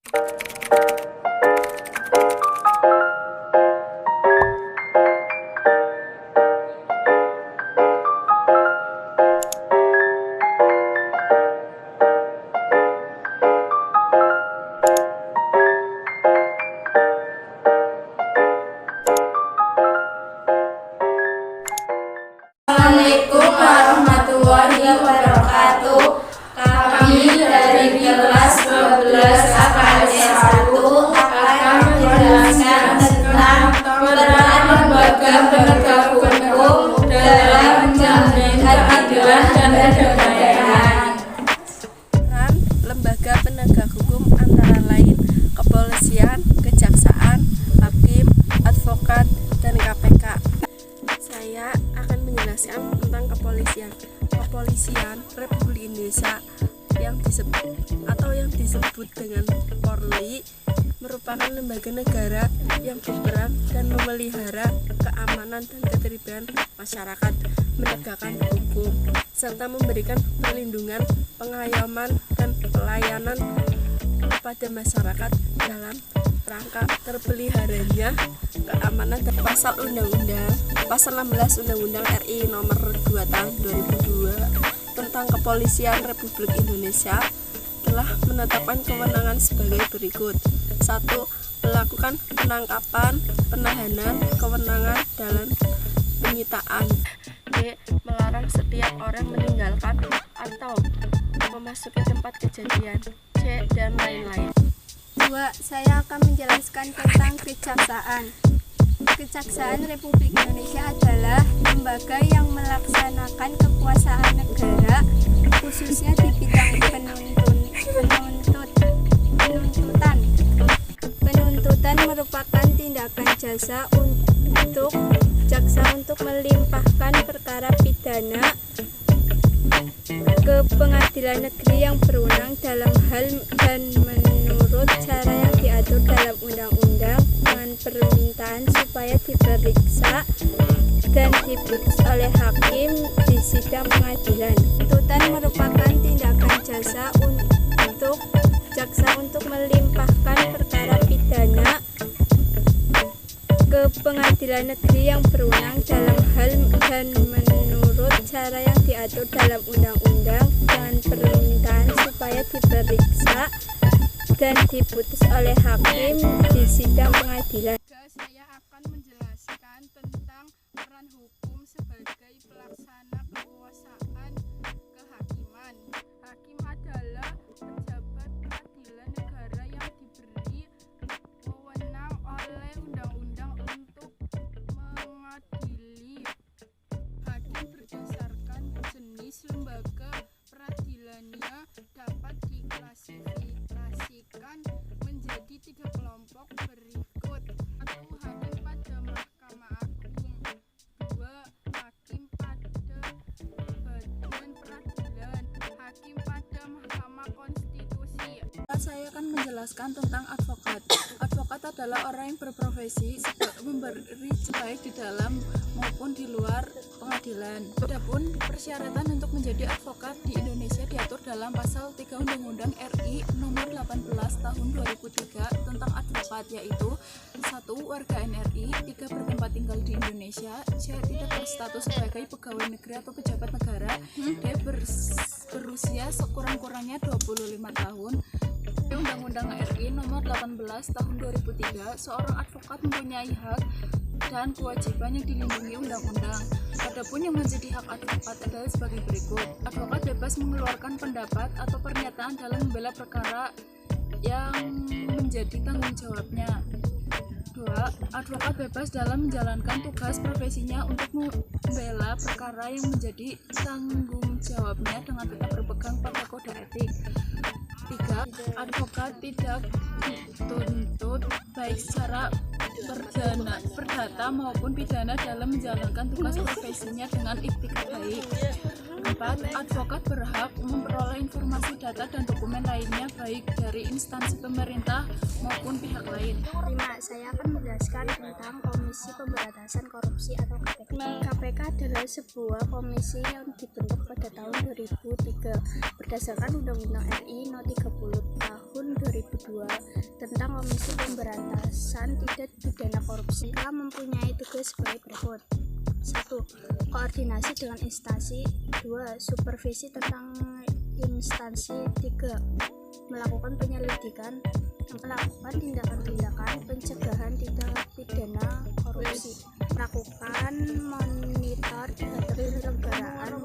Assalamualaikum warahmatullahi wabarakatuh. Kami dari kelas 12 AKS 1 akan menjelaskan tentang peran lembaga penegak hukum dalam menjamin keadilan dan kedamaian. Peran lembaga penegak hukum antara lain kepolisian, kejaksaan, hakim, advokat, dan KPK. Saya akan menjelaskan tentang kepolisian. Kepolisian Republik Indonesia yang disebut dengan Polri merupakan lembaga negara yang berperan dan memelihara keamanan dan ketertiban masyarakat, menegakkan hukum, serta memberikan perlindungan, pengayoman, dan pelayanan kepada masyarakat dalam rangka terpeliharanya keamanan dan pasal 16 Undang-Undang RI Nomor 2 Tahun 2002 tentang Kepolisian Republik Indonesia telah menetapkan kewenangan sebagai berikut. 1. Melakukan penangkapan, penahanan, kewenangan dalam penyitaan. 2. Melarang setiap orang meninggalkan atau memasuki tempat kejadian. C. Dan lain-lain. 2. Saya akan menjelaskan tentang kejaksaan. Kejaksaan Republik Indonesia adalah lembaga yang melaksanakan kekuasaan negara, khususnya di bidang penuntutan. Penuntutan merupakan tindakan jasa untuk jaksa untuk melimpahkan perkara pidana ke pengadilan negeri yang berwenang dalam hal dan menurut cara yang diatur dalam undang-undang dengan permintaan supaya diperiksa dan diputus oleh hakim di sidang pengadilan. Tuntutan merupakan tindakan jasa untuk jaksa untuk melimpahkan perkara pidana ke pengadilan negeri yang berwenang dalam hal dan menurut cara yang diatur dalam undang-undang dengan permintaan supaya diperiksa dan diputus oleh hakim di sidang pengadilan. Saya akan menjelaskan tentang peran hukum sebagai pelaksana kekuasaan kehakiman. Hakim adalah pejabat peradilan negara yang diberi wewenang oleh undang-undang untuk mengadili. Hakim berdasarkan jenis lembaga peradilannya dapat diklasifikasikan menjadi 3 kelompok berikut. 1. Hakim pada Mahkamah Agung. 2. Hakim pada Badan Peradilan. Hakim pada Mahkamah Konstitusi. Saya akan menjelaskan tentang advokat. Advokat adalah orang yang berprofesi memberi baik di dalam maupun di luar pengadilan. Adapun persyaratan untuk menjadi advokat di Indonesia diatur dalam pasal 3 Undang-Undang RI Nomor 18 Tahun 2003 tentang advokat, yaitu 1. Warga NRI, 3. Bertempat tinggal di Indonesia, C. Tidak berstatus sebagai pegawai negeri atau pejabat negara, D. Berusia sekurang-kurangnya 25 tahun. Undang-Undang RI Nomor 18 Tahun 2003, seorang advokat mempunyai hak dan kewajiban yang dilindungi undang-undang. Adapun yang menjadi hak advokat adalah sebagai berikut. Advokat bebas mengeluarkan pendapat atau pernyataan dalam membela perkara yang menjadi tanggung jawabnya. 2. Advokat bebas dalam menjalankan tugas profesinya untuk membela perkara yang menjadi tanggung jawabnya dengan tetap berpegang pada kode etik. 3. Advokat tidak dituntut baik secara perdata maupun pidana dalam menjalankan tugas profesinya dengan iktikad baik. 4. Advokat berhak memperoleh informasi, data, dan dokumen lainnya baik dari instansi pemerintah maupun pihak lain. 5. Saya akan menjelaskan tentang Komisi Pemberantasan Korupsi atau KPK. KPK adalah sebuah komisi yang dibentuk pada tahun 2003 berdasarkan Undang-Undang RI No. 30 Tahun Tahun 2002 tentang Komisi Pemberantasan Tindak Pidana Korupsi telah mempunyai tugas sebagai berikut. 1. Koordinasi dengan instansi. 2. Supervisi tentang instansi. 3. Melakukan penyelidikan, melakukan tindakan-tindakan pencegahan tindak pidana korupsi, melakukan monitor terhadap penyelenggaraan